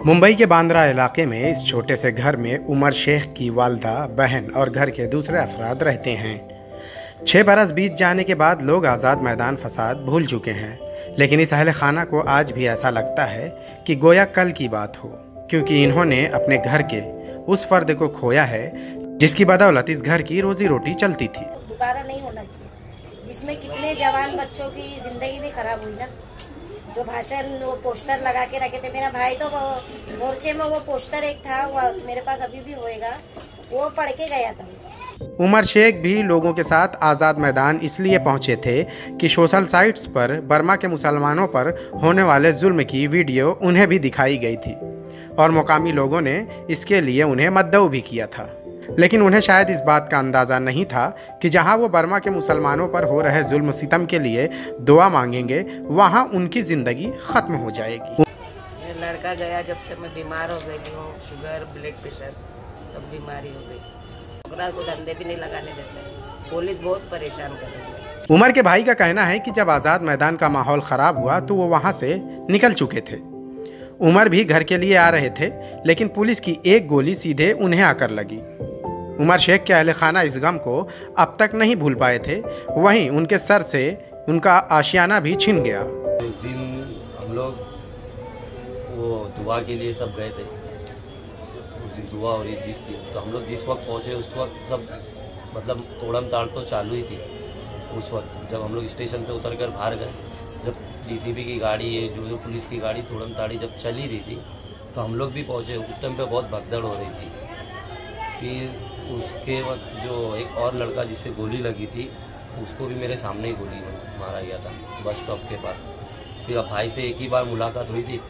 मुंबई के बांद्रा इलाके में इस छोटे से घर में उमर शेख की वालदा, बहन और घर के दूसरे अफराद रहते हैं। 6 बरस बीत जाने के बाद लोग आज़ाद मैदान फसाद भूल चुके हैं, लेकिन इस अहल खाना को आज भी ऐसा लगता है कि गोया कल की बात हो, क्योंकि इन्होंने अपने घर के उस फर्द को खोया है जिसकी बदौलत इस घर की रोजी रोटी चलती थी। दोबारा नहीं होना चाहिए, जिसमें कितने जवान बच्चों की जिंदगी भी खराब हुई ना। जो भाषण वो पोस्टर लगा के रखे थे, मेरा भाई तो मोर्चे में वो पोस्टर एक था, वो मेरे पास अभी भी होएगा, वो पढ़ के गया था। उमर शेख भी लोगों के साथ आज़ाद मैदान इसलिए पहुंचे थे कि सोशल साइट्स पर बर्मा के मुसलमानों पर होने वाले जुल्म की वीडियो उन्हें भी दिखाई गई थी और मुकामी लोगों ने इसके लिए उन्हें मद्दऊ भी किया था। लेकिन उन्हें शायद इस बात का अंदाज़ा नहीं था कि जहां वो बर्मा के मुसलमानों पर हो रहे जुल्म सितम के लिए दुआ मांगेंगे, वहां उनकी ज़िंदगी ख़त्म हो जाएगी। लड़का गया जब से मैं बीमार हो गई हूँ, शुगर, ब्लड प्रेशर सब बीमारी हो गई। को धंधे भी नहीं लगाने देते, पुलिस बहुत परेशान कर रही है। उमर के भाई का कहना है कि जब आज़ाद मैदान का माहौल ख़राब हुआ तो वो वहाँ से निकल चुके थे। उमर भी घर के लिए आ रहे थे, लेकिन पुलिस की एक गोली सीधे उन्हें आकर लगी। उमर शेख के अहले खाना इस गम को अब तक नहीं भूल पाए थे, वहीं उनके सर से उनका आशियाना भी छिन गया। उस दिन हम लोग वो दुआ के लिए सब गए थे, उस दिन दुआ हो रही जिस दिन, तो हम लोग जिस वक्त पहुँचे उस वक्त सब मतलब तोड़म ताड़ तो चालू ही थी। उस वक्त जब हम लोग स्टेशन से उतर कर बाहर गए, जब डीसीपी की गाड़ी है जो पुलिस की गाड़ी तोड़म ताड़ी जब चल ही रही थी, तो हम लोग भी पहुँचे। उस टाइम पे बहुत भगदड़ हो रही थी। फिर उसके वक्त जो एक और लड़का जिससे गोली लगी थी, उसको भी मेरे सामने ही गोली मारा गया था बस स्टॉप के पास। फिर अब भाई से एक ही बार मुलाकात हुई थी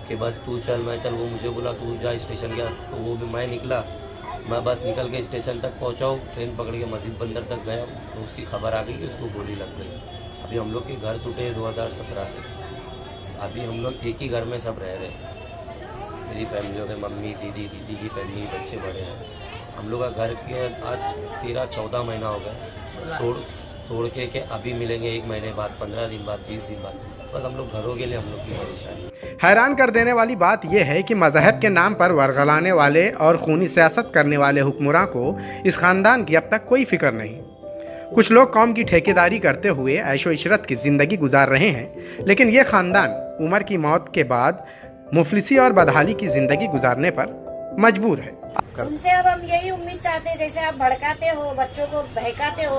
कि बस तू चल मैं चल, वो मुझे बोला तू जा स्टेशन गया, तो वो भी मैं निकला। मैं बस निकल के स्टेशन तक पहुंचा हूँ, ट्रेन पकड़ के मस्जिद बंदर तक गया, तो उसकी खबर आ गई कि उसको गोली लग गई। अभी हम लोग के घर टूटे 2017 से, अभी हम लोग एक ही घर में सब रह रहे। मेरी फैमिलियों के मम्मी, दीदी की फैमिली, बच्चे बड़े हैं। हम लोग का घर के आज 13-14 महीना हो गए तोड़ के अभी मिलेंगे 1 महीने बाद, 15 दिन बाद, 20 दिन बाद। बस हम लोग घरों के लिए हम लोग की परेशानी। हैरान कर देने वाली बात यह है कि मजहब के नाम पर वर्गलाने वाले और खूनी सियासत करने वाले हुक्मरां को इस खानदान की अब तक कोई फिक्र नहीं। कुछ लोग कौम की ठेकेदारी करते हुए ऐशो इशरत की जिंदगी गुजार रहे हैं, लेकिन ये खानदान उमर की मौत के बाद मुफलिसी और बदहाली की जिंदगी गुजारने पर मजबूर है। उनसे अब हम यही उम्मीद चाहते हैं, जैसे आप भड़काते हो, बच्चों को बहकाते हो,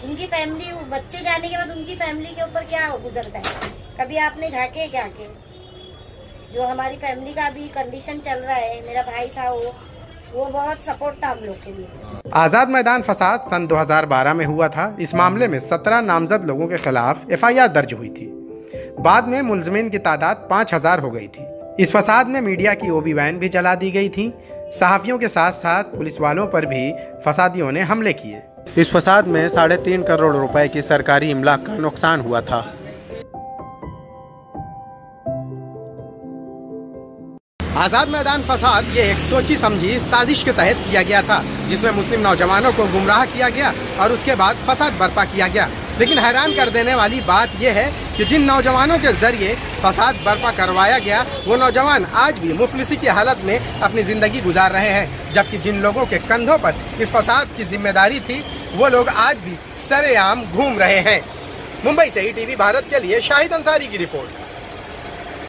उनकी फैमिली, बच्चे जाने के बाद उनकी फैमिली के ऊपर क्या गुजरता है, कभी आपने झांके क्या के? जो हमारी फैमिली का अभी कंडीशन चल रहा है, मेरा भाई था वो बहुत सपोर्ट था हम लोग के लिए। आज़ाद मैदान फसाद सन 2012 में हुआ था। इस मामले में 17 नामजद लोगों के खिलाफ FIR दर्ज हुई थी। बाद में मुलजमीन की तादाद 5000 हो गई थी। इस फसाद में मीडिया की OB वैन भी जला दी गई थी। सहाफ़ियों के साथ साथ पुलिस वालों पर भी फसादियों ने हमले किए। इस फसाद में 3.5 करोड़ रुपए की सरकारी इमलाक का नुकसान हुआ था। आज़ाद मैदान फसाद ये एक सोची समझी साजिश के तहत किया गया था, जिसमें मुस्लिम नौजवानों को गुमराह किया गया और उसके बाद फसाद बर्पा किया गया। लेकिन हैरान कर देने वाली बात यह है कि जिन नौजवानों के जरिए फसाद बर्पा करवाया गया, वो नौजवान आज भी मुफलिसी की हालत में अपनी ज़िंदगी गुजार रहे हैं, जबकि जिन लोगों के कंधों पर इस फसाद की जिम्मेदारी थी, वो लोग आज भी सरेआम घूम रहे हैं। मुंबई से ETV भारत के लिए शाहिद अंसारी की रिपोर्ट।